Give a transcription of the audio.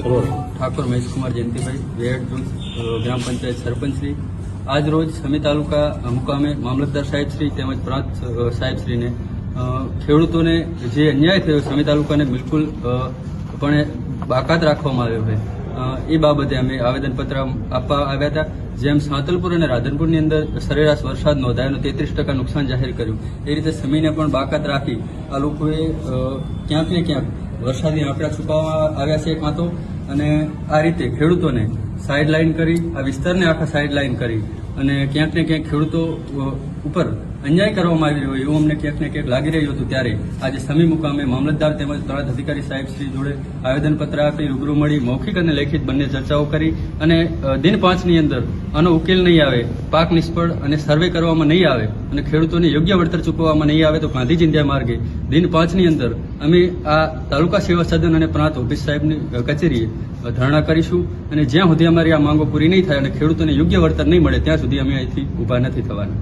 ઠાકોર મહેશકુમાર જયંતિભાઈ, વેડ જૂથ ગ્રામ પંચાયત સરપંચશ્રી, આજ રોજ સમી તાલુકા મુકામે મામલતદાર સાહેબશ્રી તેમજ પ્રાંત સાહેબશ્રીને ખેડૂતોને જે અન્યાય થયો સમી તાલુકાને બિલકુલ પણ બાકાત રાખવામાં આવ્યો છે એ બાબતે અમે આવેદનપત્ર આપવા આવ્યા હતા. જેમ સાંતલપુર અને રાધનપુરની અંદર સરેરાશ વરસાદ નોંધાયો 33% નુકસાન જાહેર કર્યું, એ રીતે સમીને પણ બાકાત રાખી આ લોકોએ ક્યાંક ને ક્યાંક વરસાદી આંકડા છુપાવવામાં આવ્યા છે કાં તો, અને આ રીતે ખેડૂતોને સાઇડલાઇન કરી, આ વિસ્તારને આખા સાઇડલાઇન કરી અને ક્યાંક ને ક્યાંક ખેડૂતો ઉપર અન્યાય કરવામાં આવી રહ્યો એવું અમને ક્યાંક ને ક્યાંક લાગી રહ્યું હતું. ત્યારે આજે સમી મુકામે મામલતદાર તેમજ પ્રાંત અધિકારી સાહેબ શ્રી જોડે આવેદનપત્ર આપી રૂબરૂ મળી મૌખિક અને લેખિત બંને ચર્ચાઓ કરી અને દિન 5ની અંદર આનો ઉકેલ નહીં આવે, પાક નિષ્ફળ અને સર્વે કરવામાં નહીં આવે અને ખેડૂતોને યોગ્ય વળતર ચૂકવવામાં નહીં આવે તો ગાંધી ચિંધ્યા માર્ગે દિન 5ની અંદર અમે આ તાલુકા સેવા સદન અને પ્રાંત ઓફિસ સાહેબની કચેરીએ ધરણા કરીશું અને જ્યાં સુધી અમારી આ માંગો પૂરી નહીં થાય અને ખેડૂતોને યોગ્ય વળતર નહીં મળે ત્યાં સુધી અમે અહીંથી ઊભા નથી થવાના.